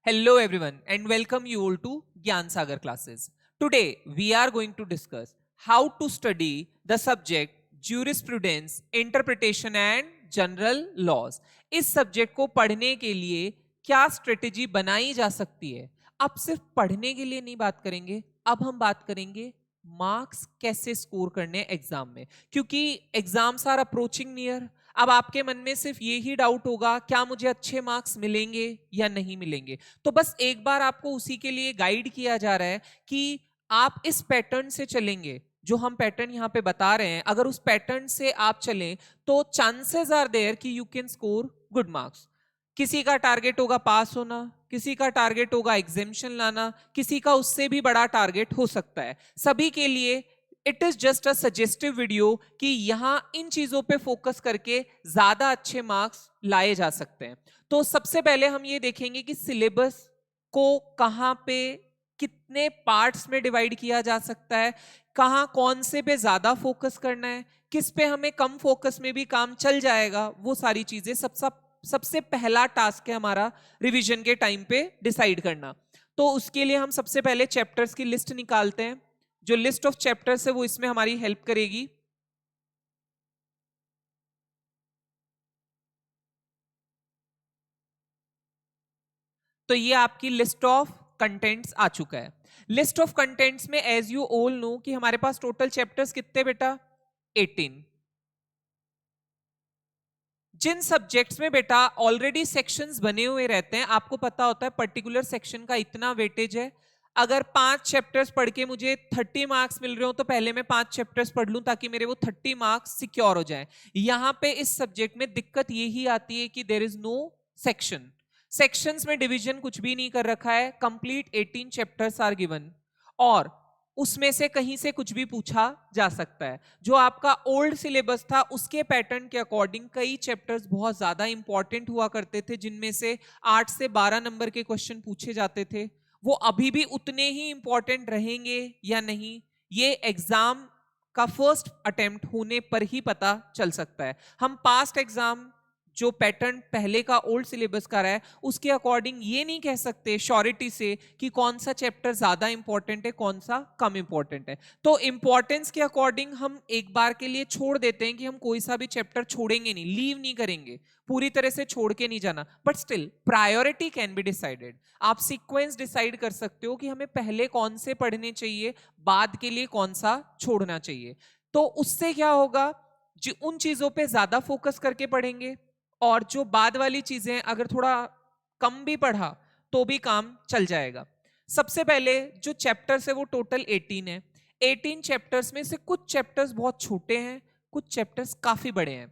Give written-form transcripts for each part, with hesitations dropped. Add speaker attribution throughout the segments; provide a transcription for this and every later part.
Speaker 1: Hello everyone and welcome you all to Gyan Sagar classes. Today we are going to discuss how to study the subject jurisprudence, interpretation and general laws. इस subject को पढ़ने के लिए क्या strategy बनाई जा सकती है? अब सिर्फ पढ़ने के लिए नहीं बात करेंगे, अब हम बात करेंगे मार्क्स कैसे स्कोर करने एग्जाम में, क्योंकि एग्जाम्स आर अप्रोचिंग नियर. अब आपके मन में सिर्फ ये ही डाउट होगा क्या मुझे अच्छे मार्क्स मिलेंगे या नहीं मिलेंगे. तो बस एक बार आपको उसी के लिए गाइड किया जा रहा है कि आप इस पैटर्न से चलेंगे जो हम पैटर्न यहाँ पे बता रहे हैं. अगर उस पैटर्न से आप चलें तो चांसेस आर देयर कि you can score good marks. किसी का टारगेट होगा पास होना, किसी का टारगेट होगा एग्जेम्पशन लाना, किसी का उससे भी बड़ा टारगेट हो सकता है. सभी के लिए it is just a suggestive video कि यहां इन चीजों पे फोकस करके ज्यादा अच्छे मार्क्स लाए जा सकते हैं. तो सबसे पहले हम ये देखेंगे कि सिलेबस को कहां पे कितने पार्ट्स में डिवाइड किया जा सकता है, कहां कौन से पे ज्यादा फोकस करना है, किस पे हमें कम फोकस में भी काम चल जाएगा. वो सारी चीजें सबसे पहला टास्क है हमारा रिवीजन के टाइम पे डिसाइड करना. तो उसके लिए हम सबसे पहले चैप्टर्स की लिस्ट निकालते हैं. जो लिस्ट ऑफ चैप्टर्स है वो इसमें हमारी हेल्प करेगी. तो ये आपकी लिस्ट ऑफ कंटेंट्स आ चुका है. लिस्ट ऑफ कंटेंट्स में एज यू ऑल नो कि हमारे पास टोटल चैप्टर्स कितने बेटा? 18. जिन सब्जेक्ट्स में बेटा ऑलरेडी सेक्शंस बने हुए रहते हैं, आपको पता होता है पर्टिकुलर सेक्शन का इतना वेटेज है. अगर 5 चैप्टर्स पढ़ के मुझे 30 मार्क्स मिल रहे हो तो पहले मैं 5 चैप्टर्स पढ़ लूं ताकि मेरे वो 30 मार्क्स सिक्योर हो जाए. यहां पे इस सब्जेक्ट में दिक्कत यही आती है कि there is no section. Sections में डिवीजन कुछ भी नहीं कर रखा है. कंप्लीट 18 चैप्टर्स आर गिवन और उसमें से कहीं से कुछ भी पूछा जा सकता है. जो आपका ओल्ड सिलेबस था उसके पैटर्न के अकॉर्डिंग कई चैप्टर्स बहुत ज्यादा इंपॉर्टेंट हुआ करते थे जिनमें से 8 से 12 नंबर के क्वेश्चन पूछे जाते थे. वो अभी भी उतने ही इंपॉर्टेंट रहेंगे या नहीं, ये एग्जाम का फर्स्ट अटेम्प्ट होने पर ही पता चल सकता है. हम पास्ट एग्जाम जो पैटर्न पहले का ओल्ड सिलेबस का रहा है उसके अकॉर्डिंग ये नहीं कह सकते श्योरिटी से कि कौन सा चैप्टर ज्यादा इंपॉर्टेंट है कौन सा कम इंपॉर्टेंट है. तो इंपॉर्टेंस के अकॉर्डिंग हम एक बार के लिए छोड़ देते हैं कि हम कोई सा भी चैप्टर छोड़ेंगे नहीं, लीव नहीं करेंगे, पूरी तरह से छोड़ के नहीं जाना. But still priority can be decided. आप सीक्वेंस डिसाइड कर सकते हो कि हमें पहले कौन से पढ़ने चाहिए, बाद के लिए कौन सा छोड़ना चाहिए. तो उससे क्या होगा, जो उन चीजों पे ज्यादा फोकस करके पढ़ेंगे और जो बाद वाली चीजें अगर थोड़ा कम भी पढ़ा तो भी काम चल जाएगा. सबसे पहले जो चैप्टर्स है वो टोटल 18 है. 18 चैप्टर्स में से कुछ चैप्टर्स बहुत छोटे हैं, कुछ चैप्टर्स काफी बड़े हैं.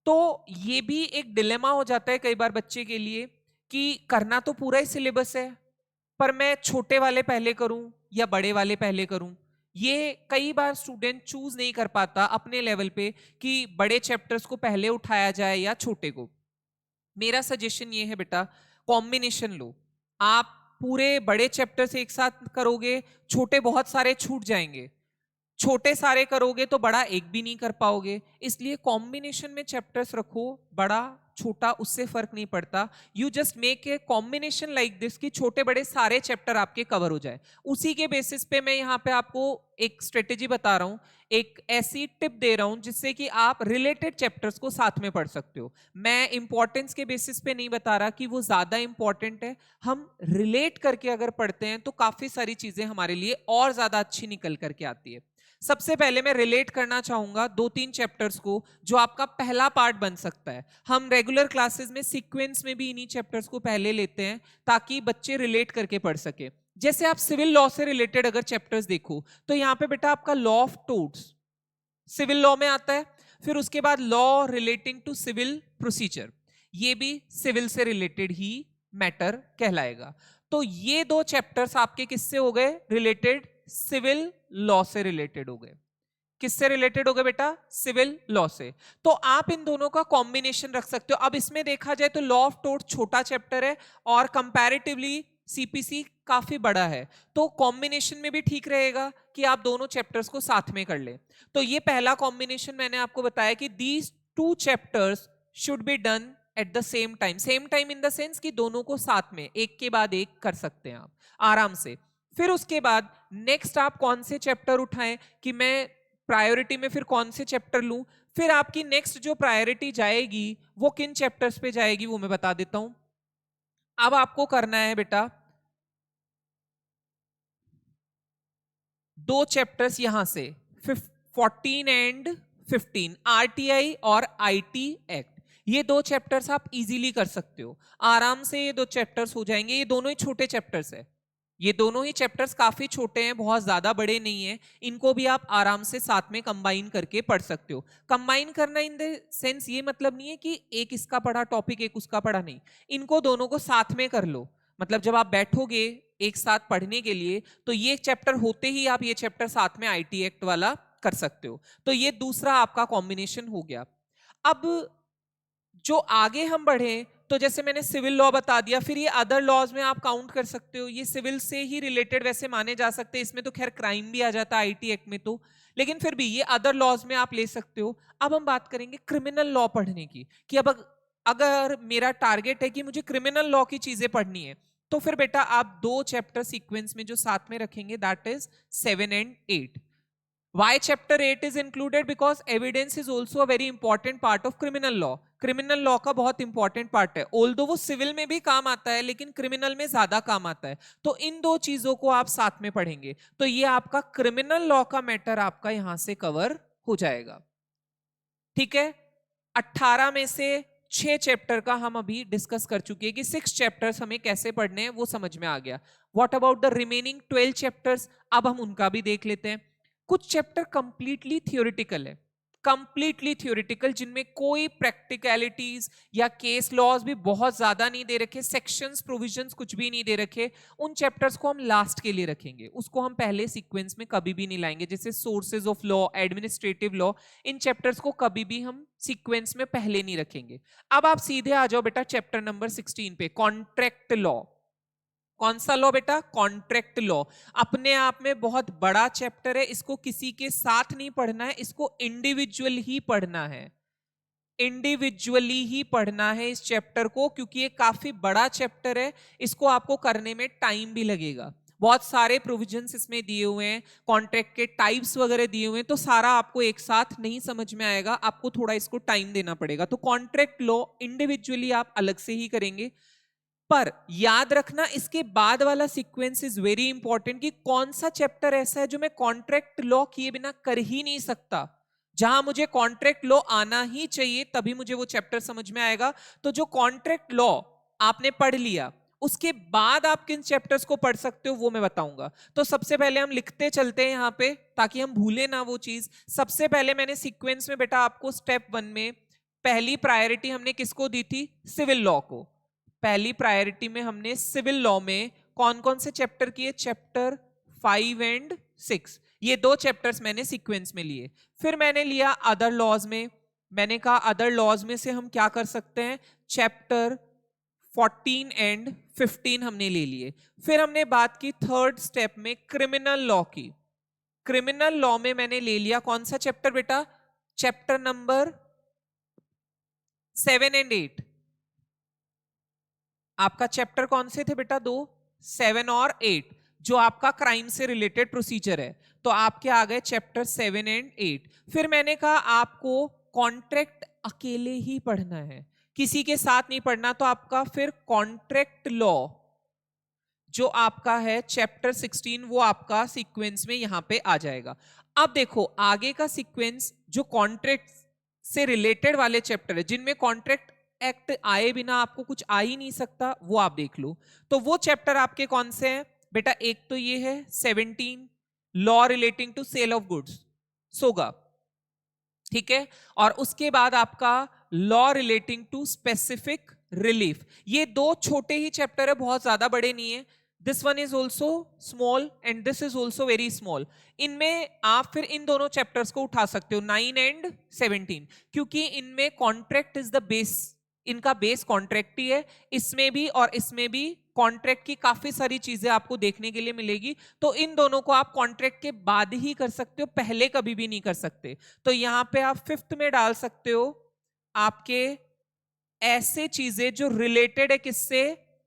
Speaker 1: तो ये भी एक डिलेमा हो जाता है कई बार बच्चे के लिए कि करना तो पूरा ही सिलेबस है पर मैं छोटे वाले पहले करूं या बड़े वाले पहले करूं. ये कई बार स्टूडेंट चूज नहीं कर पाता अपने लेवल पे कि बड़े चैप्टर्स को पहले उठाया जाए या छोटे को. मेरा सजेशन ये है बेटा, कॉम्बिनेशन लो. आप पूरे बड़े चैप्टर्स एक साथ करोगे, छोटे बहुत सारे छूट जाएंगे. छोटे सारे करोगे तो बड़ा एक भी नहीं कर पाओगे. इसलिए कॉम्बिनेशन में चैप्टर्स रखो, बड़ा छोटा उससे फर्क नहीं पड़ता. You just make a combination like this कि छोटे बड़े सारे चैप्टर आपके कवर हो जाए. उसी के बेसिस पे मैं यहाँ पे आपको एक स्ट्रेटेजी बता रहा हूँ, एक ऐसी टिप दे रहा हूँ जिससे कि आप रिलेटेड चैप्टर्स को साथ में पढ़ सकते हो. मैं इंपॉर्टेंस के बेसिस पे नहीं बता रहा कि वो ज्यादा इंपॉर्टेंट है. हम रिलेट करके अगर पढ़ते हैं तो काफी सारी चीजें हमारे लिए और ज्यादा अच्छी निकल करके आती है. सबसे पहले मैं रिलेट करना चाहूंगा 2-3 चैप्टर्स को जो आपका पहला पार्ट बन सकता है. हम रेगुलर क्लासेस में सीक्वेंस में भी इन्हीं चैप्टर्स को पहले लेते हैं ताकि बच्चे रिलेट करके पढ़ सके. जैसे आप सिविल लॉ से रिलेटेड अगर चैप्टर्स देखो तो यहाँ पे बेटा आपका law of torts civil law में आता है. फिर उसके बाद law relating to civil procedure, ये भी सिविल से रिलेटेड ही मैटर कहलाएगा. तो ये 2 चैप्टर्स आपके किससे हो गए रिलेटेड? सिविल लॉ से रिलेटेड हो गए. किससे रिलेटेड हो गए बेटा? सिविल लॉ से. तो आप इन दोनों का कॉम्बिनेशन रख सकते हो. अब इसमें देखा जाए तो लॉ ऑफ टोर्ट छोटा चैप्टर है और कंपैरेटिवली सीपीसी काफी बड़ा है, तो कॉम्बिनेशन में भी ठीक रहेगा कि आप दोनों चैप्टर्स को साथ में कर लें. तो ये पहला कॉम्बिनेशन मैंने आपको बताया कि these 2 chapters should be done at the same time in the sense कि दोनों को साथ में एक के बाद एक कर सकते हैं आप आराम से। फिर उसके बाद नेक्स्ट आप कौन से चैप्टर उठाएं कि मैं प्रायोरिटी में फिर कौन से चैप्टर लूं, फिर आपकी नेक्स्ट जो प्रायोरिटी जाएगी वो किन चैप्टर्स पे जाएगी वो मैं बता देता हूं। अब आपको करना है बेटा 2 चैप्टर्स यहां से 14 एंड 15 आरटीआई और आईटी एक्ट, ये 2 चैप्टर्स आप इजीली कर सकते हो आराम से, ये 2 चैप्टर्स हो जाएंगे। ये दोनों ही छोटे चैप्टर्स है, ये दोनों ही चैप्टर्स काफी छोटे हैं, बहुत ज्यादा बड़े नहीं है, इनको भी आप आराम से साथ में कंबाइन करके पढ़ सकते हो। कंबाइन करना इन द सेंस ये मतलब नहीं है कि एक इसका पढ़ा टॉपिक एक उसका पढ़ा, नहीं, इनको दोनों को साथ में कर लो। मतलब जब आप बैठोगे एक साथ पढ़ने के लिए तो ये चैप्टर होते ही आप ये चैप्टर साथ में आईटी एक्ट वाला कर सकते हो। तो ये दूसरा आपका कॉम्बिनेशन हो गया। अब जो आगे हम बढ़े तो जैसे मैंने सिविल लॉ बता दिया, फिर ये अदर लॉज में आप काउंट कर सकते हो, ये सिविल से ही रिलेटेड वैसे माने जा सकते हैं, इसमें तो खैर क्राइम भी आ जाता है आईटी एक्ट में तो, लेकिन फिर भी ये अदर लॉज में आप ले सकते हो। अब हम बात करेंगे क्रिमिनल लॉ पढ़ने की कि अब अगर मेरा टारगेट है कि मुझे क्रिमिनल लॉ की चीजें पढ़नी है तो फिर बेटा आप 2 चैप्टर सीक्वेंस में जो साथ में रखेंगे that is 7 and 8। Why chapter 8 is included? Because evidence is also a very important part of criminal law. Criminal law का बहुत इंपॉर्टेंट पार्ट है, ऑल्दो वो सिविल में भी काम आता है लेकिन क्रिमिनल में ज्यादा काम आता है। तो इन 2 चीजों को आप साथ में पढ़ेंगे तो ये आपका क्रिमिनल लॉ का मैटर आपका यहां से कवर हो जाएगा। ठीक है, 18 में से 6 चैप्टर का हम अभी डिस्कस कर चुके हैं कि 6 चैप्टर्स हमें कैसे पढ़ने हैं वो समझ में आ गया। What about the remaining 12 chapters, अब हम उनका भी देख लेते हैं। कुछ चैप्टर कंप्लीटली थियोरिटिकल है, कंप्लीटली थियोरिटिकल, जिनमें कोई प्रैक्टिकलिटीज या केस लॉज भी बहुत ज्यादा नहीं दे रखे, सेक्शंस प्रोविजंस कुछ भी नहीं दे रखे, उन चैप्टर्स को हम लास्ट के लिए रखेंगे, उसको हम पहले सीक्वेंस में कभी भी नहीं लाएंगे। जैसे sources of law, administrative law, in chapters को कभी भी हम सीक्वेंस में पहले नहीं रखेंगे। अब आप सीधे आ जाओ बेटा चैप्टर नंबर 16 पे, कॉन्ट्रैक्ट लॉ। कौन सा लॉ बेटा? Contract law. अपने आप में बहुत बड़ा चैप्टर है, इसको किसी के साथ नहीं पढ़ना है, इसको इंडिविजुअल ही पढ़ना है, इंडिविजुअली ही पढ़ना है इस चैप्टर को, क्योंकि ये काफी बड़ा चैप्टर है, इसको आपको करने में टाइम भी लगेगा। बहुत सारे प्रोविजंस इसमें दिए हुए हैं, कॉन्ट्रैक्ट के टाइप्स वगैरह दिए हुए हैं, तो सारा आपको एक साथ नहीं समझ में आएगा, आपको थोड़ा इसको टाइम देना पड़ेगा। तो कॉन्ट्रैक्ट लॉ इंडिविजुअली आप अलग से ही करेंगे। पर याद रखना इसके बाद वाला सीक्वेंस इज वेरी इंपॉर्टेंट कि कौन सा चैप्टर ऐसा है जो मैं कॉन्ट्रैक्ट लॉ किए बिना कर ही नहीं सकता, जहां मुझे कॉन्ट्रैक्ट लॉ आना ही चाहिए तभी मुझे वो चैप्टर समझ में आएगा। तो जो कॉन्ट्रैक्ट लॉ आपने पढ़ लिया उसके बाद आप किन चैप्टर्स को पढ़ सकते हो वो मैं बताऊंगा। तो सबसे पहले हम लिखते चलते हैं यहां पे ताकि हम भूले ना वो चीज। सबसे पहले मैंने सीक्वेंस में बेटा आपको स्टेप 1 में पहली प्रायोरिटी हमने किसको दी थी? सिविल लॉ को। पहली प्रायोरिटी में हमने सिविल लॉ में कौन कौन से चैप्टर किए? चैप्टर 5 एंड 6, ये 2 चैप्टर्स मैंने सीक्वेंस में लिए। फिर मैंने लिया अदर लॉज में, मैंने कहा अदर लॉज में से हम क्या कर सकते हैं? चैप्टर 14 एंड 15 हमने ले लिए। फिर हमने बात की थर्ड स्टेप में क्रिमिनल लॉ की। क्रिमिनल लॉ में मैंने ले लिया कौन सा चैप्टर बेटा? Chapter number 7 and 8। आपका चैप्टर कौन से थे बेटा? 2, 7 और 8, जो आपका क्राइम से रिलेटेड प्रोसीजर है। तो आपके आ गए चैप्टर 7 एंड 8। फिर मैंने कहा आपको कॉन्ट्रैक्ट अकेले ही पढ़ना है, किसी के साथ नहीं पढ़ना, तो आपका फिर कॉन्ट्रैक्ट लॉ जो आपका है चैप्टर 16 वो आपका सीक्वेंस में यहां पे आ जाएगा। अब देखो आगे का सीक्वेंस जो कॉन्ट्रैक्ट से रिलेटेड वाले चैप्टर है, जिनमें कॉन्ट्रैक्ट एक्ट आए बिना आपको कुछ आ ही नहीं सकता, वो आप देख लो। तो वो चैप्टर आपके कौन से हैं बेटा? एक तो ये है 17 law relating to sale of goods, SOGA, ठीक है। और उसके बाद आपका law relating to specific relief. ये 2 छोटे ही चैप्टर है, बहुत ज्यादा बड़े नहीं है। This one is also small and this is also very small. इनमें आप फिर इन दोनों चैप्टर्स को उठा सकते हो 9 एंड 17, क्योंकि इनमें कॉन्ट्रैक्ट इज द बेस, इनका बेस कॉन्ट्रैक्ट ही है। इसमें भी और इसमें भी कॉन्ट्रैक्ट की काफी सारी चीजें आपको देखने के लिए मिलेगी। तो इन दोनों को आप कॉन्ट्रैक्ट के बाद ही कर सकते हो, पहले कभी भी नहीं कर सकते। तो यहां पे आप 5th में डाल सकते हो आपके ऐसे चीजें जो रिलेटेड है किससे,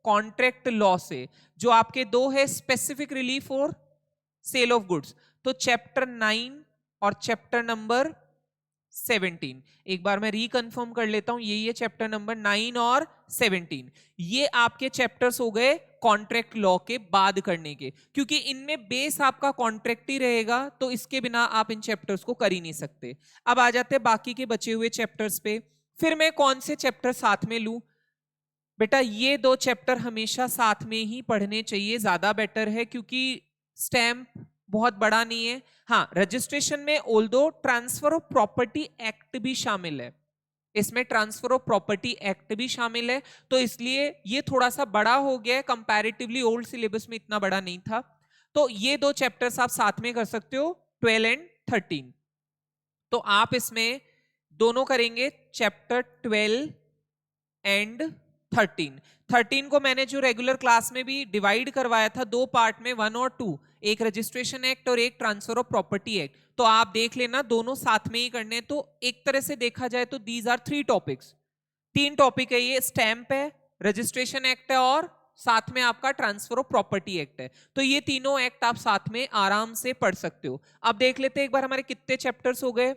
Speaker 1: कॉन्ट्रैक्ट लॉ से, जो आपके दो है स्पेसिफिक रिलीफ और सेल ऑफ गुड्स। तो चैप्टर 9 और चैप्टर नंबर 17, एक बार मैं रिकन्फर्म कर लेता हूं, यही है चैप्टर नंबर 9 और 17। ये आपके चैप्टर्स हो गए कॉन्ट्रैक्ट लॉ के बाद करने के, क्योंकि इनमें बेस आपका कॉन्ट्रैक्ट ही रहेगा, तो इसके बिना आप इन चैप्टर्स को कर ही नहीं सकते। अब आ जाते हैं बाकी के बचे हुए चैप्टर्स पे। फिर मैं कौन से चैप्टर साथ में लूं? बेटा ये दो चैप्टर हमेशा साथ में ही पढ़ने चाहिए, ज्यादा बेटर है, क्योंकि स्टैम्प बहुत बड़ा नहीं है। हाँ, रजिस्ट्रेशन में although transfer of property act भी शामिल है, इसमें ट्रांसफर ऑफ प्रॉपर्टी एक्ट भी शामिल है, तो इसलिए ये थोड़ा सा बड़ा हो गया है कंपैरेटिवली, ओल्ड सिलेबस में इतना बड़ा नहीं था। तो ये दो चैप्टर्स आप साथ में कर सकते हो, 12 एंड 13। तो आप इसमें दोनों करेंगे, चैप्टर 12 एंड 13 को मैंने जो रेगुलर क्लास में भी डिवाइड करवाया था दो पार्ट में, 1 और 2, एक रजिस्ट्रेशन एक्ट और एक ट्रांसफर ऑफ प्रॉपर्टी एक्ट। तो आप देख लेना दोनों साथ में ही करने। तो एक तरह से देखा जाए तो दीज आर 3 टॉपिक्स, 3 टॉपिक है ये, स्टैंप है, रजिस्ट्रेशन एक्ट है और साथ में आपका ट्रांसफर ऑफ प्रॉपर्टी एक्ट है। तो ये तीनों एक्ट आप साथ में आराम से पढ़ सकते हो। अब देख लेते हैं एक बार हमारे कितने चैप्टर्स हो गए,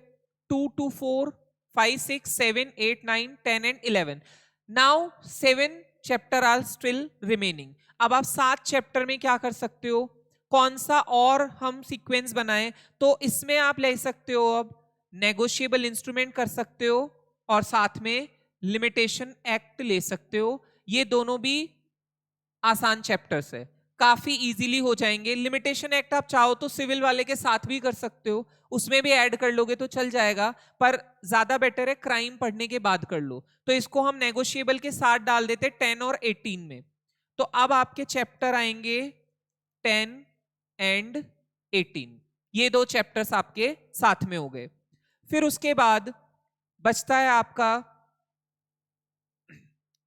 Speaker 1: 2 to 4, 5, 6, 7, 8, 9, 10 and 11। Now 7 chapter are still remaining. अब आप 7 चैप्टर में क्या कर सकते हो, कौन सा और हम सीक्वेंस बनाएं? तो इसमें आप ले सकते हो, अब नेगोशिएबल इंस्ट्रूमेंट कर सकते हो और साथ में लिमिटेशन एक्ट ले सकते हो। ये दोनों भी आसान चैप्टर्स है, काफी इजीली हो जाएंगे। लिमिटेशन एक्ट आप चाहो तो सिविल वाले के साथ भी कर सकते हो, उसमें भी ऐड कर लोगे तो चल जाएगा, पर ज्यादा बेटर है क्राइम पढ़ने के बाद कर लो। तो इसको हम नेगोशिएबल के साथ डाल देते 10 और 18 में। तो अब आपके चैप्टर आएंगे 10 एंड 18, ये दो चैप्टर्स आपके साथ में हो गए। फिर उसके बाद बचता है आपका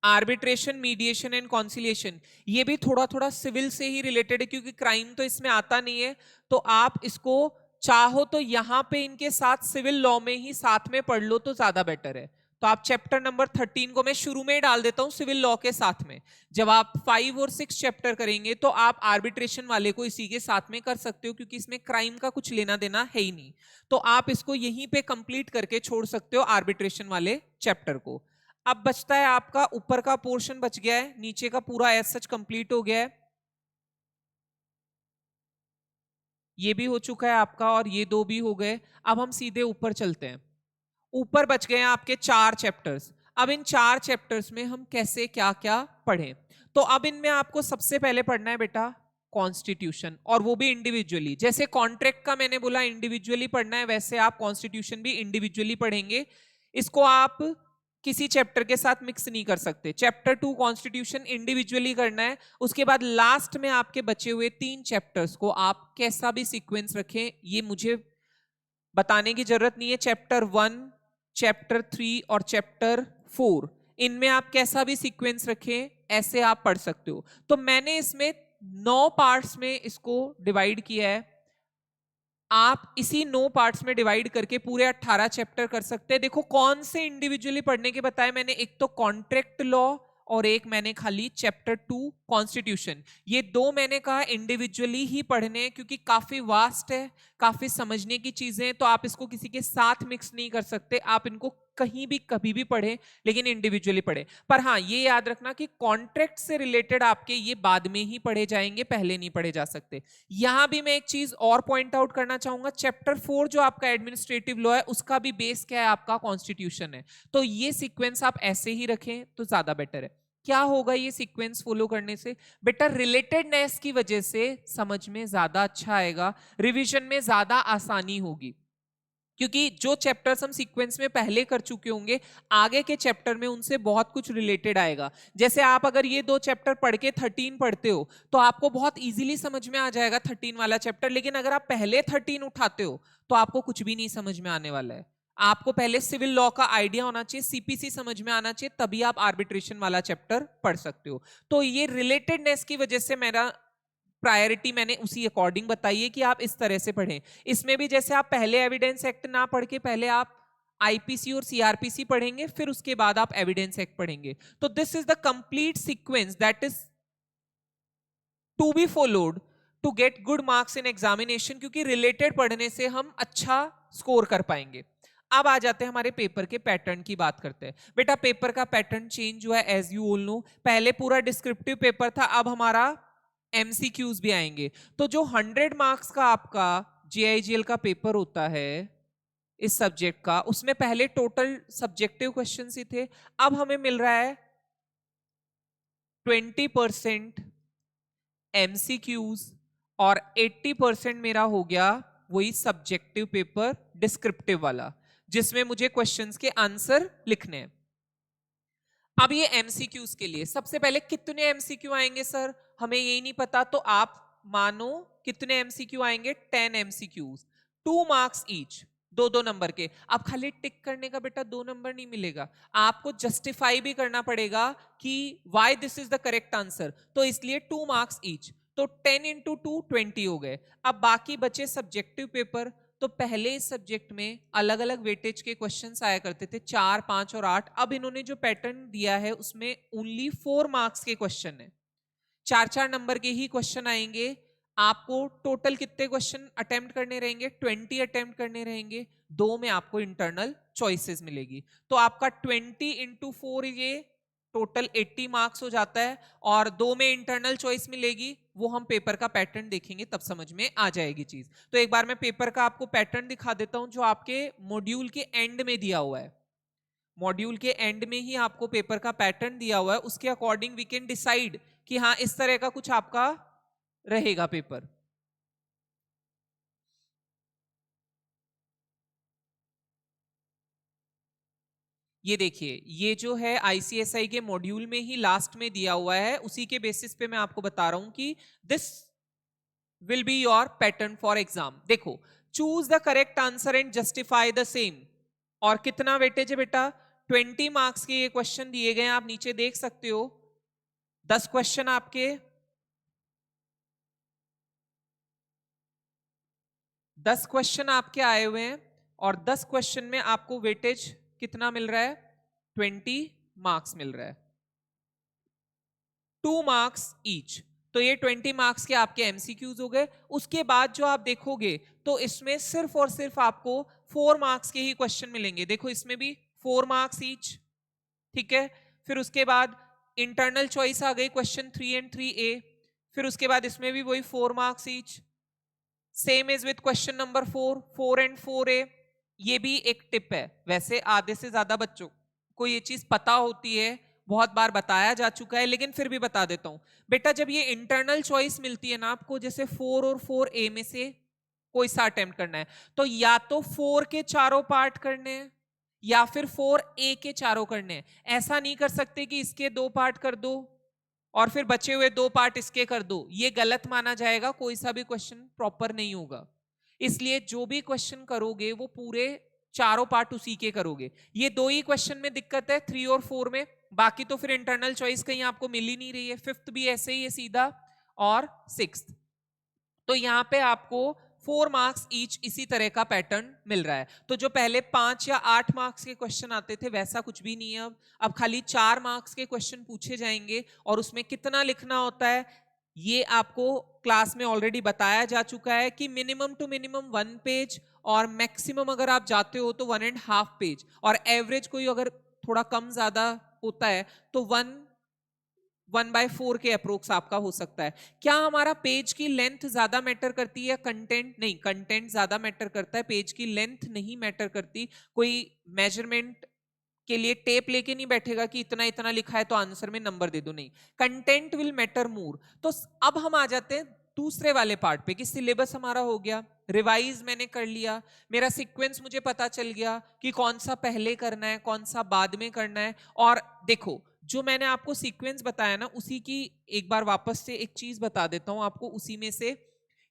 Speaker 1: आर्बिट्रेशन, मीडिएशन एंड कॉन्सिलिएशन। ये भी थोड़ा थोड़ा सिविल से ही रिलेटेड है, क्योंकि क्राइम तो इसमें आता नहीं है। तो आप इसको चाहो तो यहाँ पे इनके साथ सिविल लॉ में ही साथ में पढ़ लो तो ज्यादा बेटर है। तो आप चैप्टर नंबर 13 को मैं शुरू में ही डाल देता हूँ सिविल लॉ के साथ में। जब आप 5 और 6 चैप्टर करेंगे तो आप आर्बिट्रेशन वाले को इसी के साथ में कर सकते हो, क्योंकि इसमें क्राइम का कुछ लेना देना है ही नहीं। तो आप इसको यहीं पे कंप्लीट करके छोड़ सकते हो आर्बिट्रेशन वाले चैप्टर को। अब बचता है आपका ऊपर का पोर्शन बच गया है, नीचे का पूरा एज सच कंप्लीट हो गया है, ये भी हो चुका है आपका और ये दो भी हो गए। अब हम सीधे ऊपर चलते हैं। ऊपर बच गए हैं आपके 4 चैप्टर्स। अब इन 4 चैप्टर्स में हम कैसे क्या क्या पढ़ें? तो अब इनमें आपको सबसे पहले पढ़ना है बेटा कॉन्स्टिट्यूशन, और वो भी इंडिविजुअली। जैसे कॉन्ट्रैक्ट का मैंने बोला इंडिविजुअली पढ़ना है, वैसे आप कॉन्स्टिट्यूशन भी इंडिविजुअली पढ़ेंगे। इसको आप किसी चैप्टर के साथ मिक्स नहीं कर सकते। चैप्टर 2 कॉन्स्टिट्यूशन इंडिविजुअली करना है, उसके बाद लास्ट में आपके बचे हुए 3 चैप्टर्स को आप कैसा भी सीक्वेंस रखें ये मुझे बताने की जरूरत नहीं है। चैप्टर 1, चैप्टर 3 और चैप्टर 4, इनमें आप कैसा भी सीक्वेंस रखें ऐसे आप पढ़ सकते हो। तो मैंने इसमें 9 पार्ट्स में इसको डिवाइड किया है। आप इसी 9 पार्ट्स में डिवाइड करके पूरे 18 चैप्टर कर सकते हैं। देखो कौन से इंडिविजुअली पढ़ने के बताए मैंने, एक तो कॉन्ट्रैक्ट लॉ और एक मैंने खाली चैप्टर 2 कॉन्स्टिट्यूशन। ये दो मैंने कहा इंडिविजुअली ही पढ़ने हैं, क्योंकि काफी वास्ट है, काफी समझने की चीजें हैं, तो आप इसको किसी के साथ मिक्स नहीं कर सकते। आप इनको कहीं भी कभी भी पढ़ें, लेकिन इंडिविजुअली पढ़ें। पर हाँ ये याद रखना कि कॉन्ट्रैक्ट से रिलेटेड आपके ये बाद में ही पढ़े जाएंगे, पहले नहीं पढ़े जा सकते। यहां भी मैं एक चीज और पॉइंट आउट करना चाहूंगा, चैप्टर 4 जो आपका एडमिनिस्ट्रेटिव लॉ है उसका भी बेस क्या है, आपका कॉन्स्टिट्यूशन है। तो ये सीक्वेंस आप ऐसे ही रखें तो ज्यादा बेटर है। क्या होगा ये सीक्वेंस फॉलो करने से? बेटा रिलेटेडनेस की वजह से समझ में ज्यादा अच्छा आएगा, रिवीजन में ज्यादा आसानी होगी, क्योंकि जो चैप्टर्स हम सीक्वेंस में पहले कर चुके होंगे आगे के चैप्टर में उनसे बहुत कुछ रिलेटेड आएगा। जैसे आप अगर ये 2 चैप्टर पढ़ के 13 पढ़ते हो तो आपको बहुत इजीली समझ में आ जाएगा 13 वाला चैप्टर, लेकिन अगर आप पहले 13 उठाते हो तो आपको कुछ भी नहीं समझ में आने वाला है। आपको पहले सिविल लॉ का आइडिया होना चाहिए, सीपीसी समझ में आना चाहिए, तभी आप आर्बिट्रेशन वाला चैप्टर पढ़ सकते हो। तो ये रिलेटेडनेस की वजह से मेरा प्रायोरिटी मैंने उसी अकॉर्डिंग बताई है कि आप इस तरह से पढ़ें। इसमें भी जैसे आप पहले एविडेंस एक्ट ना पढ़ के पहले आप आईपीसी और सीआरपीसी पढ़ेंगे, फिर उसके बाद आप एविडेंस एक्ट पढ़ेंगे। तो this is the complete sequence that is to be followed to get good marks in examination, क्योंकि रिलेटेड पढ़ने से हम अच्छा स्कोर कर पाएंगे। अब आ जाते हैं हमारे पेपर के पैटर्न की बात करते हैं। बेटा पेपर का पैटर्न चेंज हुआ है एज यू ऑल नो। पहले पूरा डिस्क्रिप्टिव पेपर था, अब हमारा एमसीक्यूज भी आएंगे। तो जो 100 मार्क्स का आपका जेआईजीएल का पेपर होता है इस सब्जेक्ट का, उसमें पहले टोटल सब्जेक्टिव क्वेश्चन ही थे, अब हमें मिल रहा है 20% एमसीक्यूज और 80% मेरा हो गया वही सब्जेक्टिव पेपर डिस्क्रिप्टिव वाला, जिसमें मुझे क्वेश्चंस के आंसर लिखने हैं। अब ये एमसीक्यूज के लिए सबसे पहले कितने एमसीक्यू आएंगे सर, हमें यही नहीं पता, तो आप मानो कितने एमसीक्यू आएंगे, 10 एमसीक्यूज, 2 मार्क्स ईच, 2-2 नंबर के। अब खाली टिक करने का बेटा 2 नंबर नहीं मिलेगा, आपको जस्टिफाई भी करना पड़ेगा कि why this is the correct answer, तो इसलिए 2 मार्क्स ईच, तो 10 इंटू 2 20 हो गए। अब बाकी बचे सब्जेक्टिव पेपर। तो पहले इस सब्जेक्ट में अलग अलग वेटेज के क्वेश्चंस आया करते थे, 4, 5 और 8। अब इन्होंने जो पैटर्न दिया है उसमें ओनली 4 मार्क्स के क्वेश्चन है, 4-4 नंबर के ही क्वेश्चन आएंगे। आपको टोटल कितने क्वेश्चन अटेम्प्ट करने रहेंगे, 20 अटेम्प्ट करने रहेंगे। 2 में आपको इंटरनल चॉइसेस मिलेगी, तो आपका 20 इंटू 4 ये टोटल 80 मार्क्स हो जाता है, और 2 में इंटरनल चॉइस मिलेगी। वो हम पेपर का पैटर्न देखेंगे तब समझ में आ जाएगी चीज। तो एक बार मैं पेपर का आपको पैटर्न दिखा देता हूं जो आपके मॉड्यूल के एंड में दिया हुआ है। मॉड्यूल के एंड में ही आपको पेपर का पैटर्न दिया हुआ है, उसके अकॉर्डिंग वी कैन डिसाइड कि हाँ इस तरह का कुछ आपका रहेगा पेपर। ये देखिए, ये जो है आईसीएसआई के मॉड्यूल में ही लास्ट में दिया हुआ है, उसी के बेसिस पे मैं आपको बता रहा हूं कि this will be your pattern for exam. देखो, choose the correct answer and justify the same. और कितना वेटेज है बेटा, 20 मार्क्स के ये क्वेश्चन दिए गए हैं, आप नीचे देख सकते हो। 10 क्वेश्चन आपके, 10 क्वेश्चन आपके आए हुए हैं, और 10 क्वेश्चन में आपको वेटेज कितना मिल रहा है, 20 मार्क्स मिल रहा है, 2 मार्क्स ईच। तो ये 20 मार्क्स के आपके एमसीक्यूज हो गए। उसके बाद जो आप देखोगे तो इसमें सिर्फ और सिर्फ आपको 4 मार्क्स के ही क्वेश्चन मिलेंगे। देखो इसमें भी 4 मार्क्स ईच, ठीक है। फिर उसके बाद इंटरनल चॉइस आ गई, क्वेश्चन 3 एंड 3A। फिर उसके बाद इसमें भी वही 4 marks each, same is with question number 4 and 4A। ये भी एक टिप है, वैसे आधे से ज्यादा बच्चों को ये चीज पता होती है, बहुत बार बताया जा चुका है, लेकिन फिर भी बता देता हूं। बेटा जब ये इंटरनल चॉइस मिलती है ना आपको, जैसे 4 और 4A में से कोई सा अटेम्प्ट करना है, तो या तो 4 के चारों पार्ट करने हैं या फिर 4A के चारों करने हैं। ऐसा नहीं कर सकते कि इसके 2 पार्ट कर दो और फिर बचे हुए 2 पार्ट इसके कर दो, ये गलत माना जाएगा, कोई सा भी क्वेश्चन प्रॉपर नहीं होगा। इसलिए जो भी क्वेश्चन करोगे वो पूरे चारों पार्ट उसी के करोगे। ये 2 ही क्वेश्चन में दिक्कत है, 3 और 4 में, बाकी तो फिर इंटरनल चॉइस कहीं आपको मिल ही नहीं रही है। 5th भी ऐसे ही है सीधा, और 6th। तो यहां पे आपको 4 मार्क्स ईच इसी तरह का पैटर्न मिल रहा है। तो जो पहले 5 या 8 मार्क्स के क्वेश्चन आते थे वैसा कुछ भी नहीं है अब खाली 4 मार्क्स के क्वेश्चन पूछे जाएंगे, और उसमें कितना लिखना होता है ये आपको क्लास में ऑलरेडी बताया जा चुका है कि मिनिमम टू मिनिमम 1 पेज, और मैक्सिमम अगर आप जाते हो तो 1.5 पेज, और एवरेज कोई अगर थोड़ा कम ज्यादा होता है तो 1/4 के अप्रोक्स आपका हो सकता है। क्या हमारा पेज की लेंथ ज्यादा मैटर करती है, कंटेंट नहीं, कंटेंट ज्यादा मैटर करता है, पेज की लेंथ नहीं मैटर करती। कोई मेजरमेंट के लिए टेप लेके नहीं बैठेगा कि इतना इतना लिखा है तो आंसर में नंबर दे दो, नहीं, कंटेंट विल मैटर मोर। तो अब हम आ जाते हैं दूसरे वाले पार्ट पे कि सिलेबस हमारा हो गया, रिवाइज मैंने कर लिया, मेरा सीक्वेंस मुझे पता चल गया कि कौन सा पहले करना है कौन सा बाद में करना है। और देखो जो मैंने आपको सीक्वेंस बताया ना, उसी की एक बार वापस से एक चीज बता देता हूं आपको उसी में से,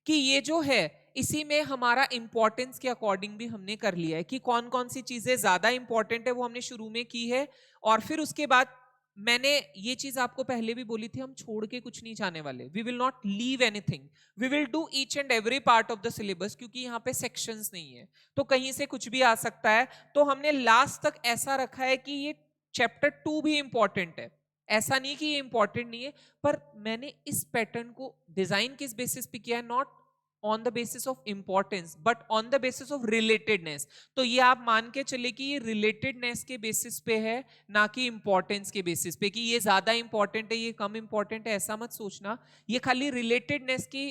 Speaker 1: कि ये जो है इसी में हमारा इंपॉर्टेंस के अकॉर्डिंग भी हमने कर लिया है कि कौन कौन सी चीजें ज्यादा इंपॉर्टेंट है वो हमने शुरू में की है, और फिर उसके बाद मैंने ये चीज आपको पहले भी बोली थी, हम छोड़ के कुछ नहीं जाने वाले, we will not leave anything, we will do each and every part of the syllabus, क्योंकि यहाँ पे सेक्शंस नहीं है तो कहीं से कुछ भी आ सकता है। तो हमने लास्ट तक ऐसा रखा है कि ये चैप्टर 2 भी इंपॉर्टेंट है, ऐसा नहीं कि ये इंपॉर्टेंट नहीं है, पर मैंने इस पैटर्न को डिजाइन किस बेसिस पे किया है, not on the basis of importance but on the basis of relatedness. तो ये आप मान के चले कि ये रिलेटेडनेस के बेसिस पे है, ना कि इंपॉर्टेंस के बेसिस पे, कि ये ज्यादा इंपॉर्टेंट है ये कम इंपॉर्टेंट है, ऐसा मत सोचना। ये खाली रिलेटेडनेस की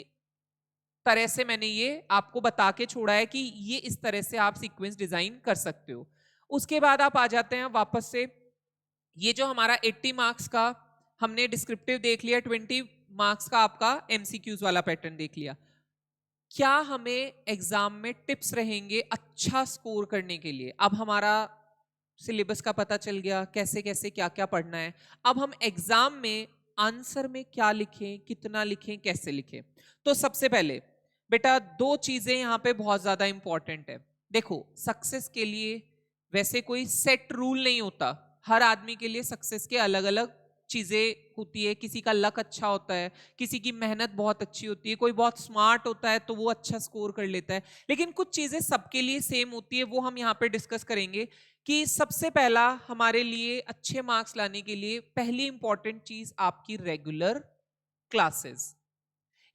Speaker 1: तरह से मैंने ये आपको बता के छोड़ा है कि ये इस तरह से आप सीक्वेंस डिजाइन कर सकते हो। उसके बाद आप आ जाते हैं वापस से, ये जो हमारा 80 मार्क्स का हमने डिस्क्रिप्टिव देख लिया, 20 मार्क्स का आपका एमसीक्यूज वाला पैटर्न देख लिया। क्या हमें एग्जाम में टिप्स रहेंगे अच्छा स्कोर करने के लिए? अब हमारा सिलेबस का पता चल गया, कैसे कैसे क्या क्या पढ़ना है। अब हम एग्जाम में आंसर में क्या लिखें, कितना लिखें, कैसे लिखें? तो सबसे पहले बेटा दो चीजें यहां पे बहुत ज्यादा इंपॉर्टेंट है। देखो, सक्सेस के लिए वैसे कोई सेट रूल नहीं होता, हर आदमी के लिए सक्सेस के अलग अलग चीजें होती है। किसी का लक अच्छा होता है, किसी की मेहनत बहुत अच्छी होती है, कोई बहुत स्मार्ट होता है तो वो अच्छा स्कोर कर लेता है, लेकिन कुछ चीजें सबके लिए सेम होती है, वो हम यहाँ पे डिस्कस करेंगे। कि सबसे पहला हमारे लिए अच्छे मार्क्स लाने के लिए पहली इंपॉर्टेंट चीज आपकी regular classes.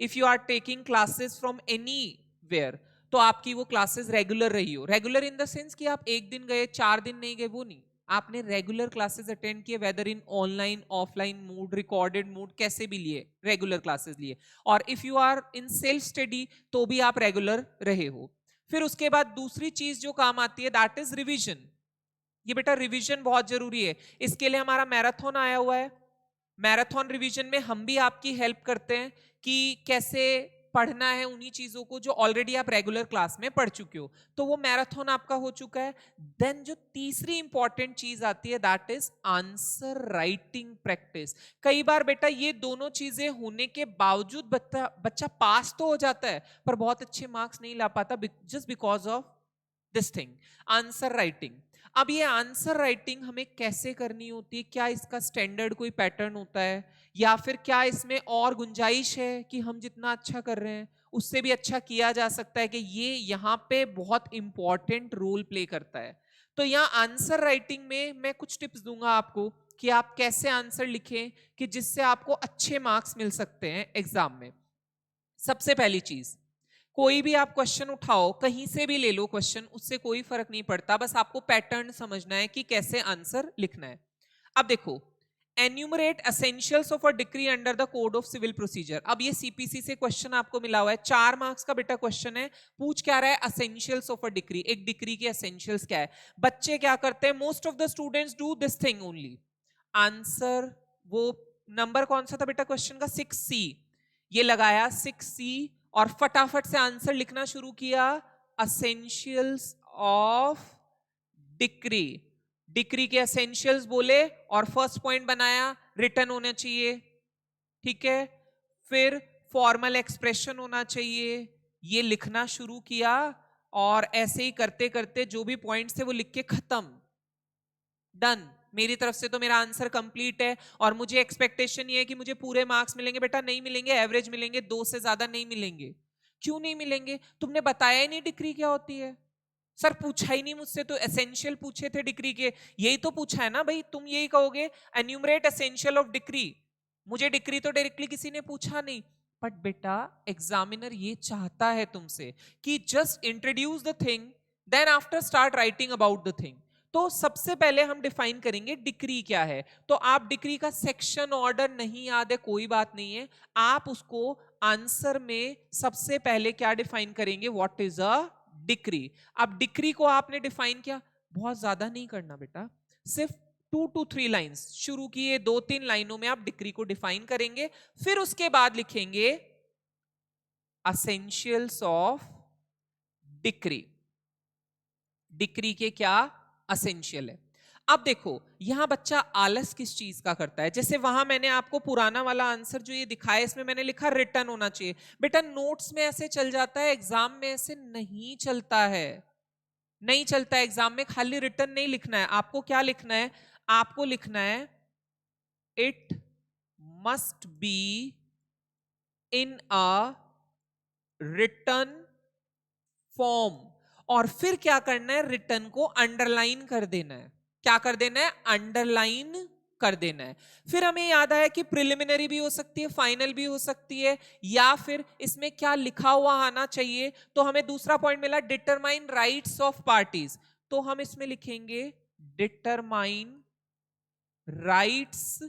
Speaker 1: If you are taking classes from anywhere, तो आपकी वो क्लासेस रेगुलर रही हो। रेगुलर इन द सेंस कि आप एक दिन गए 4 दिन नहीं गए, वो नहीं, आपने रेगुलर क्लासेस अटेंड किए, whether in online offline mode, recorded mode, कैसे भी लिए रेगुलर क्लासेस लिए। और if you are in self study तो भी आप रेगुलर रहे हो। फिर उसके बाद दूसरी चीज जो काम आती है दैट इज रिविजन। ये बेटा रिवीजन बहुत जरूरी है, इसके लिए हमारा मैराथन आया हुआ है। मैराथन रिवीजन में हम भी आपकी हेल्प करते हैं कि कैसे पढ़ना है उन्हीं चीजों को जो ऑलरेडी आप रेगुलर क्लास में पढ़ चुके हो। तो वो मैराथन आपका हो चुका है। देन जो तीसरी इंपॉर्टेंट चीज आती है that is answer writing practice. कई बार बेटा ये दोनों चीजें होने के बावजूद बच्चा पास तो हो जाता है पर बहुत अच्छे मार्क्स नहीं ला पाता, just because of this thing, answer writing. अब ये आंसर राइटिंग हमें कैसे करनी होती है, क्या इसका स्टैंडर्ड कोई पैटर्न होता है, या फिर क्या इसमें और गुंजाइश है कि हम जितना अच्छा कर रहे हैं उससे भी अच्छा किया जा सकता है, कि ये यहाँ पे बहुत इंपॉर्टेंट रोल प्ले करता है। तो यहाँ आंसर राइटिंग में मैं कुछ टिप्स दूंगा आपको कि आप कैसे आंसर लिखें कि जिससे आपको अच्छे मार्क्स मिल सकते हैं एग्जाम में। सबसे पहली चीज, कोई भी आप क्वेश्चन उठाओ, कहीं से भी ले लो क्वेश्चन, उससे कोई फर्क नहीं पड़ता, बस आपको पैटर्न समझना है कि कैसे आंसर लिखना है। अब देखो, enumerate essentials of a decree under the code of civil procedure. अब ये सीपीसी से क्वेश्चन आपको मिला हुआ है, 4 मार्क्स का बेटा क्वेश्चन है। पूछ क्या रहा है? एसेंशियल्स ऑफ अ डिक्री, एक डिक्री के एसेंशियल्स क्या है। बच्चे क्या करते हैं? Most of the students do this thing only. Answer, वो नंबर कौन सा था बेटा क्वेश्चन का? 6C। ये लगाया 6C और फटाफट से आंसर लिखना शुरू किया, असेंशियल्स ऑफ डिक्री। डिक्री के एसेंशियल्स बोले और फर्स्ट पॉइंट बनाया, रिटर्न होना चाहिए, ठीक है। फिर फॉर्मल एक्सप्रेशन होना चाहिए, ये लिखना शुरू किया और ऐसे ही करते करते जो भी पॉइंट्स थे वो लिख के खत्म, डन। मेरी तरफ से तो मेरा आंसर कंप्लीट है और मुझे एक्सपेक्टेशन ये है कि मुझे पूरे मार्क्स मिलेंगे। बेटा नहीं मिलेंगे, एवरेज मिलेंगे, 2 से ज्यादा नहीं मिलेंगे। क्यों नहीं मिलेंगे? तुमने बताया ही नहीं डिक्री क्या होती है। सर पूछा ही नहीं मुझसे, तो एसेंशियल पूछे थे डिक्री के, यही तो पूछा है ना भाई। तुम यही कहोगे एन्यूमरेट एसेंशियल ऑफ डिक्री, मुझे डिक्री तो डायरेक्टली किसी ने पूछा नहीं। बट बेटा एग्जामिनर ये चाहता है तुमसे कि just introduce the thing, then after start writing about the thing. तो सबसे पहले हम डिफाइन करेंगे डिक्री क्या है। तो आप डिक्री का सेक्शन ऑर्डर नहीं याद है, कोई बात नहीं है, आप उसको आंसर में सबसे पहले क्या डिफाइन करेंगे, व्हाट इज अ डिक्री। अब डिक्री को आपने डिफाइन किया, बहुत ज्यादा नहीं करना बेटा, सिर्फ 2 to 3 लाइंस शुरू किए, 2-3 लाइनों में आप डिक्री को डिफाइन करेंगे। फिर उसके बाद लिखेंगे असेंशियल्स ऑफ डिक्री, डिक्री के क्या असेंशियल है। अब देखो यहां बच्चा आलस किस चीज का करता है, जैसे वहां मैंने आपको पुराना वाला आंसर जो ये दिखाया, इसमें मैंने लिखा रिटर्न होना चाहिए। बेटा नोट्स में ऐसे चल जाता है, एग्जाम में ऐसे नहीं चलता है, नहीं चलता है। एग्जाम में खाली रिटर्न नहीं लिखना है, आपको क्या लिखना है? आपको लिखना है it must be in a written form. और फिर क्या करना है, रिटर्न को अंडरलाइन कर देना है। क्या कर देना है, अंडरलाइन कर देना है। फिर हमें याद आया कि प्रिलिमिनरी भी हो सकती है, फाइनल भी हो सकती है, या फिर इसमें क्या लिखा हुआ आना चाहिए। तो हमें दूसरा पॉइंट मिला, डिटरमाइन राइट्स ऑफ पार्टीज। तो हम इसमें लिखेंगे डिटरमाइन राइट्स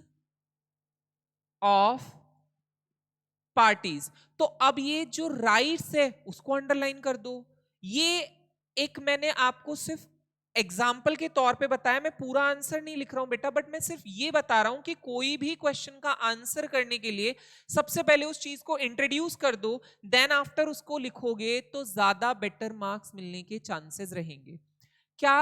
Speaker 1: ऑफ पार्टीज। तो अब ये जो राइट्स है उसको अंडरलाइन कर दो। ये एक मैंने आपको सिर्फ एग्जाम्पल के तौर पे बताया, मैं पूरा आंसर नहीं लिख रहा हूं बेटा, बट मैं सिर्फ ये बता रहा हूं कि कोई भी क्वेश्चन का आंसर करने के लिए सबसे पहले उस चीज को इंट्रोड्यूस कर दो, देन आफ्टर उसको लिखोगे तो ज्यादा बेटर मार्क्स मिलने के चांसेस रहेंगे। क्या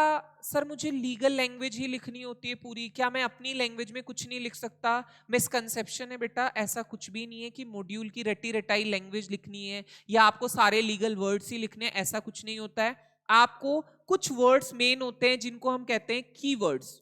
Speaker 1: सर मुझे लीगल लैंग्वेज ही लिखनी होती है पूरी, क्या मैं अपनी लैंग्वेज में कुछ नहीं लिख सकता? मिसकंसेप्शन है बेटा, ऐसा कुछ भी नहीं है कि मॉड्यूल की रटी रटाई लैंग्वेज लिखनी है या आपको सारे लीगल वर्ड्स ही लिखने हैं, ऐसा कुछ नहीं होता है। आपको कुछ वर्ड्स मेन होते हैं जिनको हम कहते हैं कीवर्ड्स,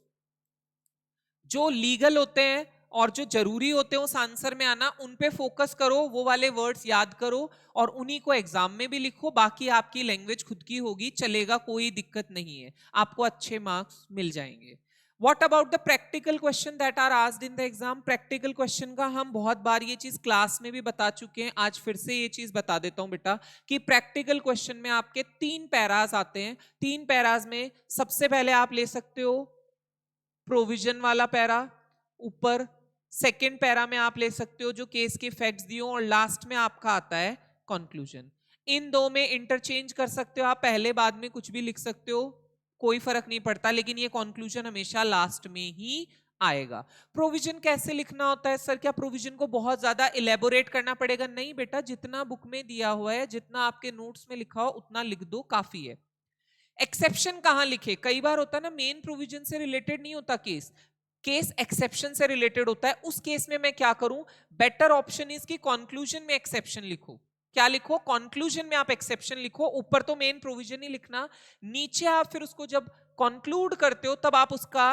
Speaker 1: जो लीगल होते हैं और जो जरूरी होते हैं उस आंसर में आना, उन पे फोकस करो, वो वाले वर्ड्स याद करो और उन्हीं को एग्जाम में भी लिखो। बाकी आपकी लैंग्वेज खुद की होगी, चलेगा, कोई दिक्कत नहीं है, आपको अच्छे मार्क्स मिल जाएंगे। What about the practical question that are asked in the exam? Practical question का हम बहुत बार ये चीज क्लास में भी बता चुके हैं, आज फिर से ये चीज बता देता हूं बेटा कि प्रैक्टिकल क्वेश्चन में आपके 3 पैराज आते हैं। 3 पैराज में सबसे पहले आप ले सकते हो प्रोविजन वाला पैरा, ऊपर सेकंड पैरा में आप ले सकते हो जो केस के फैक्ट्स दिए, और लास्ट में आपका आता है कंक्लूजन। इन दो में इंटरचेंज कर सकते हो आप, पहले बाद में कुछ भी लिख सकते हो, कोई फर्क नहीं पड़ता, लेकिन ये कंक्लूजन हमेशा लास्ट में ही आएगा। प्रोविजन कैसे लिखना होता है सर, क्या प्रोविजन को बहुत ज्यादा इलेबोरेट करना पड़ेगा? नहीं बेटा, जितना बुक में दिया हुआ है, जितना आपके नोट्स में लिखा हो उतना लिख दो, काफी है। एक्सेप्शन कहां लिखे? कई बार होता है ना, मेन प्रोविजन से रिलेटेड नहीं होता केस, केस एक्सेप्शन से रिलेटेड होता है। उस केस में मैं क्या करूं, बेटर ऑप्शन इज कि कंक्लूजन में एक्सेप्शन लिखो। क्या लिखो? कंक्लूजन में आप एक्सेप्शन लिखो, ऊपर तो मेन प्रोविजन ही लिखना, नीचे आप फिर उसको जब कंक्लूड करते हो तब आप उसका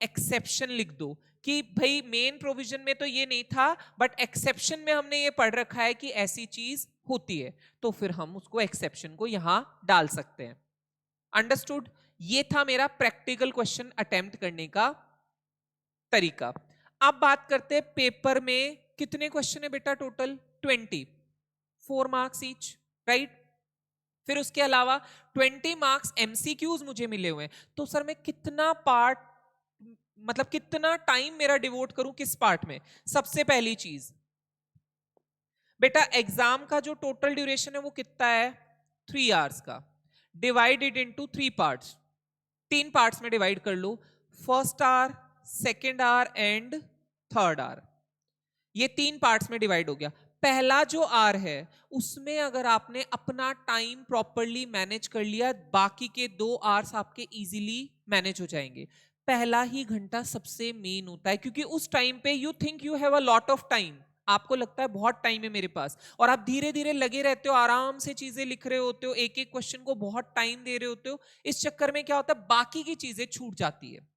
Speaker 1: एक्सेप्शन लिख दो कि भाई मेन प्रोविजन में तो ये नहीं था, बट एक्सेप्शन में हमने ये पढ़ रखा है कि ऐसी चीज होती है, तो फिर हम उसको एक्सेप्शन को यहां डाल सकते हैं। अंडरस्टूड? ये था मेरा प्रैक्टिकल क्वेश्चन अटेम्प्ट करने का तरीका। अब बात करते हैं पेपर में कितने क्वेश्चन है बेटा टोटल? 20, 4 marks each, right? फिर उसके अलावा 20 मार्क्स एमसीक्यूज मुझे मिले हुए हैं। तो सर मैं कितना पार्ट, मतलब कितना टाइम मेरा डिवोट करूं किस पार्ट में? सबसे पहली चीज बेटा, एग्जाम का जो टोटल ड्यूरेशन है वो कितना है? 3 आवर्स का, डिवाइडेड इनटू 3 पार्ट्स। 3 पार्ट्स में डिवाइड कर लो, first hour, second hour and third hour. ये 3 पार्ट्स में डिवाइड हो गया। पहला जो आवर है उसमें अगर आपने अपना टाइम प्रॉपरली मैनेज कर लिया, बाकी के 2 आवर्स आपके इजीली मैनेज हो जाएंगे। पहला ही घंटा सबसे मेन होता है, क्योंकि उस टाइम पे you think you have a lot of time, आपको लगता है बहुत टाइम है मेरे पास, और आप धीरे धीरे लगे रहते हो, आराम से चीजें लिख रहे होते हो, एक एक क्वेश्चन को बहुत टाइम दे रहे होते हो। इस चक्कर में क्या होता है, बाकी की चीजें छूट जाती है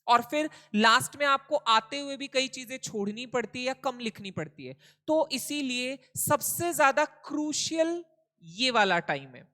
Speaker 1: और फिर लास्ट में आपको आते हुए भी कई चीजें छोड़नी पड़ती है या कम लिखनी पड़ती है। तो इसीलिए सबसे ज्यादा क्रूशियल ये वाला टाइम है।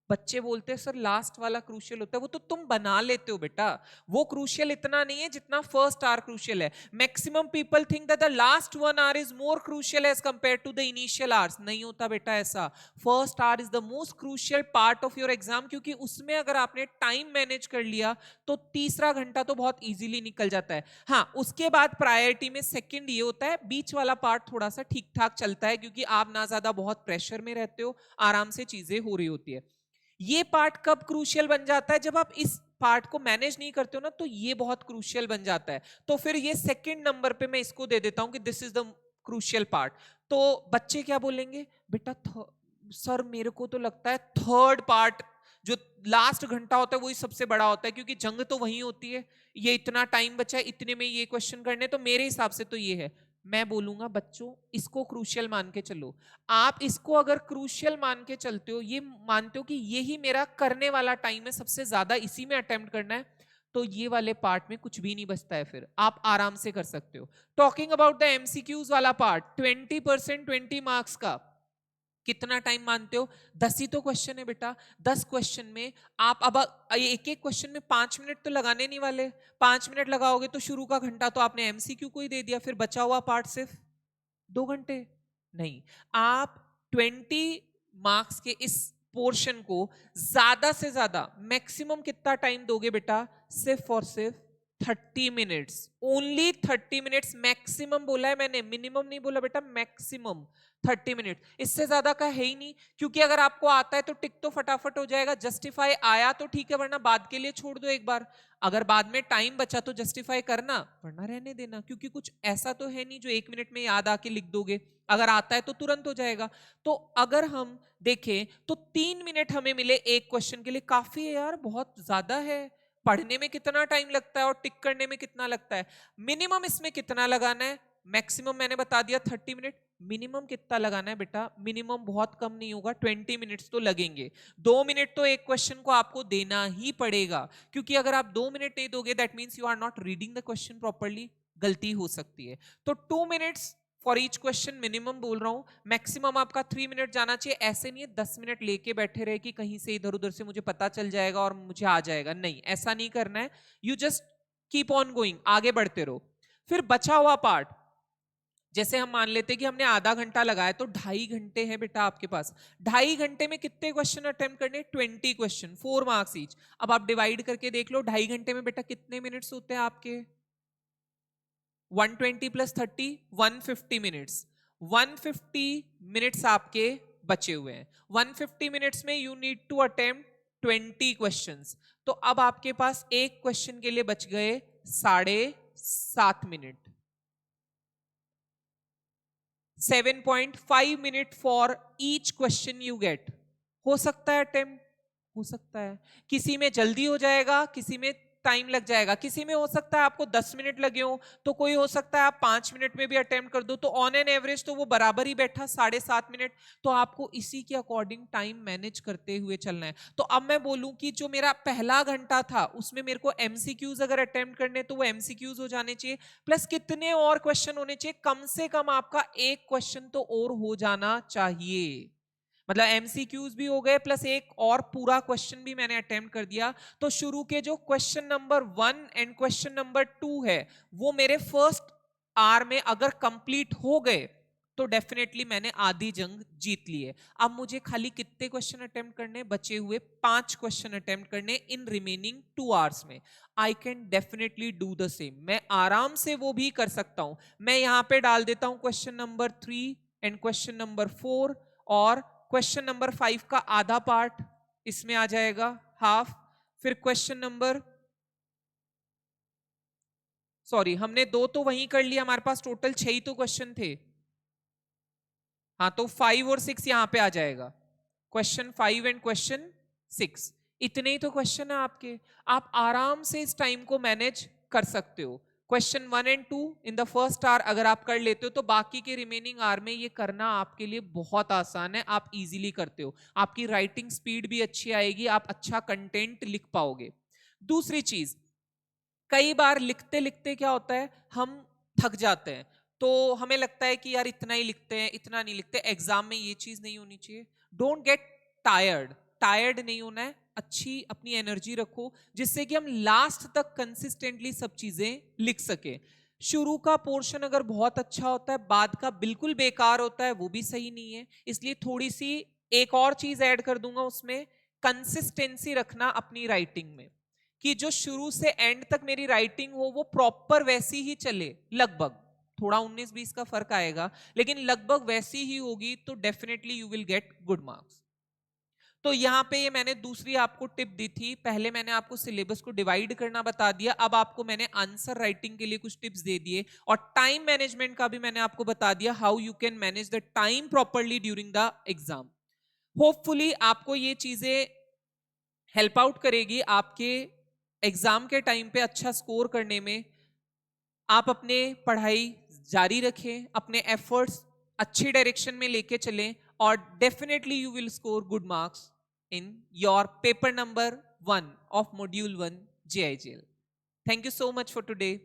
Speaker 1: बच्चे बोलते हैं सर लास्ट वाला क्रूशियल होता है, वो तो तुम बना लेते हो बेटा, वो क्रूशियल इतना नहीं है जितना फर्स्ट आवर क्रूशियल है। Maximum people think that the last 1 hour is more crucial as compared to the initial hours. नहीं होता बेटा ऐसा। First hour is the most crucial part of your exam, क्योंकि उसमें अगर आपने टाइम मैनेज कर लिया तो तीसरा घंटा तो बहुत इजीली निकल जाता है। हाँ, उसके बाद प्रायोरिटी में सेकंड ये होता है, बीच वाला पार्ट थोड़ा सा ठीक ठाक चलता है, क्योंकि आप ना ज्यादा बहुत प्रेशर में रहते हो, आराम से चीजें हो रही होती है। ये पार्ट कब क्रूशियल बन जाता है? जब आप इस पार्ट को मैनेज नहीं करते हो ना, तो ये बहुत क्रूशियल बन जाता है। तो फिर ये सेकंड नंबर पे मैं इसको दे देता हूं कि this is the crucial part. तो बच्चे क्या बोलेंगे बेटा, सर मेरे को तो लगता है थर्ड पार्ट जो लास्ट घंटा होता है वही सबसे बड़ा होता है, क्योंकि जंग तो वही होती है, ये इतना टाइम बचा है, इतने में ये क्वेश्चन करने, तो मेरे हिसाब से तो ये है। मैं बोलूंगा बच्चों इसको क्रूशियल मान के चलो। आप इसको अगर क्रूशियल मान के चलते हो, ये मानते हो कि यही मेरा करने वाला टाइम है, सबसे ज्यादा इसी में अटेम्प्ट करना है, तो ये वाले पार्ट में कुछ भी नहीं बचता है, फिर आप आराम से कर सकते हो। टॉकिंग अबाउट द एमसीक्यूज वाला पार्ट, 20% 20 मार्क्स का कितना टाइम मानते हो? 10 ही तो क्वेश्चन है बेटा। 10 क्वेश्चन में आप अब एक एक क्वेश्चन में 5 मिनट तो लगाने नहीं वाले। 5 मिनट लगाओगे तो शुरू का घंटा तो आपने एमसीक्यू को ही दे दिया, फिर बचा हुआ पार्ट सिर्फ 2 घंटे। नहीं, आप 20 मार्क्स के इस पोर्शन को ज्यादा से ज्यादा मैक्सिमम कितना टाइम दोगे बेटा? सिर्फ और सिर्फ 30 मिनट्स, ओनली 30 मिनट्स मैक्सिमम बोला है मैंने, मिनिमम नहीं बोला बेटा, मैक्सिमम 30 मिनट, इससे ज्यादा का है ही नहीं। क्योंकि अगर आपको आता है तो टिक तो फटाफट हो जाएगा, जस्टिफाई आया तो ठीक है, वरना बाद के लिए छोड़ दो एक बार। अगर बाद में टाइम बचा तो जस्टिफाई करना, वरना रहने देना, क्योंकि कुछ ऐसा तो है नहीं जो 1 मिनट में याद आके लिख दोगे। अगर आता है तो तुरंत हो जाएगा। तो अगर हम देखें तो 3 मिनट हमें मिले एक क्वेश्चन के लिए, काफी है यार, बहुत ज्यादा है। पढ़ने में कितना टाइम लगता है और टिक करने में कितना लगता है? मिनिमम इसमें कितना लगाना है? मैक्सिमम मैंने बता दिया 30 मिनट, मिनिमम कितना लगाना है बेटा? मिनिमम बहुत कम नहीं होगा, 20 मिनट्स तो लगेंगे। 2 मिनट तो एक क्वेश्चन को आपको देना ही पड़ेगा, क्योंकि अगर आप 2 मिनट नहीं दोगे that means you are not reading the question properly, गलती हो सकती है। तो 2 minutes for each question minimum बोल रहा हूं, मैक्सिमम आपका 3 मिनट जाना चाहिए। ऐसे नहीं है 10 मिनट लेके बैठे रहे कि कहीं से इधर उधर से मुझे पता चल जाएगा और मुझे आ जाएगा, नहीं, ऐसा नहीं करना है। You just keep on going, आगे बढ़ते रहो। फिर बचा हुआ पार्ट, जैसे हम मान लेते कि हमने आधा घंटा लगाया तो 2.5 घंटे हैं बेटा आपके पास। 2.5 घंटे में कितने क्वेश्चन अटेम्प्ट करने? 20 क्वेश्चन, 4 मार्क्स ईच। अब आप डिवाइड करके देख लो 2.5 घंटे में बेटा कितने मिनट्स होते हैं आपके? 120 प्लस 30, 150 मिनट्स। 150 मिनट्स आपके बचे हुए हैं। 150 मिनट्स में you need to attempt 20 questions. तो अब आपके पास एक क्वेश्चन के लिए बच गए 7.5 minute. 7.5 minute for each question you get. हो सकता है अटेम्प्ट, हो सकता है किसी में जल्दी हो जाएगा, किसी में टाइम लग जाएगा, किसी में हो सकता है आपको 10 मिनट लगे हो, तो कोई हो सकता है आप 5 मिनट में भी अटेम्प्ट कर दो, तो ऑन एन एवरेज तो वो बराबर ही बैठा 7.5 मिनट। तो आपको इसी के अकॉर्डिंग टाइम मैनेज करते हुए चलना है। तो अब मैं बोलूं कि जो मेरा पहला घंटा था उसमें मेरे को एमसीक्यूज अगर अटेम्प्ट करने तो वो एमसीक्यूज हो जाने चाहिए, प्लस कितने और क्वेश्चन होने चाहिए? कम से कम आपका एक क्वेश्चन तो और हो जाना चाहिए। मतलब एमसीक्यूज भी हो गए प्लस एक और पूरा क्वेश्चन भी मैंने अटेम्प्ट कर दिया। तो शुरू के जो question number 1 and question number 2 है वो मेरे फर्स्ट आवर में अगर कंप्लीट हो गए तो डेफिनेटली मैंने आधी जंग जीत ली है। अब मुझे खाली कितने क्वेश्चन अटेम्प्ट करने? बचे हुए 5 क्वेश्चन अटेम्प्ट करने इन रिमेनिंग 2 आवर्स में। I can definitely do the same, मैं आराम से वो भी कर सकता हूं। मैं यहां पे डाल देता हूं question number 3 and question number 4, और क्वेश्चन नंबर 5 का आधा पार्ट इसमें आ जाएगा, हाफ। फिर क्वेश्चन नंबर, सॉरी हमने 2 तो वहीं कर लिया, हमारे पास टोटल 6 ही तो क्वेश्चन थे। हाँ, तो 5 और 6 यहां पे आ जाएगा, क्वेश्चन 5 एंड क्वेश्चन 6। इतने ही तो क्वेश्चन है आपके, आप आराम से इस टाइम को मैनेज कर सकते हो। Question 1 and 2 in the first hour अगर आप कर लेते हो तो बाकी के रिमेनिंग आवर में ये करना आपके लिए बहुत आसान है, आप इजीली करते हो। आपकी राइटिंग स्पीड भी अच्छी आएगी, आप अच्छा कंटेंट लिख पाओगे। दूसरी चीज, कई बार लिखते लिखते क्या होता है, हम थक जाते हैं, तो हमें लगता है कि यार इतना ही लिखते हैं, इतना नहीं लिखते। एग्जाम में ये चीज नहीं होनी चाहिए। डोंट गेट टायर्ड, टायर्ड नहीं होना है। अच्छी अपनी एनर्जी रखो जिससे कि हम लास्ट तक कंसिस्टेंटली सब चीजें लिख सके। शुरू का पोर्शन अगर बहुत अच्छा होता है, बाद का बिल्कुल बेकार होता है, वो भी सही नहीं है। इसलिए थोड़ी सी एक और चीज ऐड कर दूंगा उसमें, कंसिस्टेंसी रखना अपनी राइटिंग में, कि जो शुरू से एंड तक मेरी राइटिंग हो वो प्रॉपर वैसी ही चले, लगभग थोड़ा 19-20 का फर्क आएगा लेकिन लगभग वैसी ही होगी, तो definitely you will get good marks. तो यहां पे ये मैंने दूसरी आपको टिप दी थी। पहले मैंने आपको सिलेबस को डिवाइड करना बता दिया, अब आपको मैंने आंसर राइटिंग के लिए कुछ टिप्स दे दिए, और टाइम मैनेजमेंट का भी मैंने आपको बता दिया, how you can manage the time properly during the exam. Hopefully आपको ये चीजें हेल्प आउट करेगी आपके एग्जाम के टाइम पे अच्छा स्कोर करने में। आप अपने पढ़ाई जारी रखें, अपने एफर्ट्स अच्छी डायरेक्शन में लेके चलें, और definitely you will score good marks in your paper number 1 of module 1 JIGL. Thank you so much for today.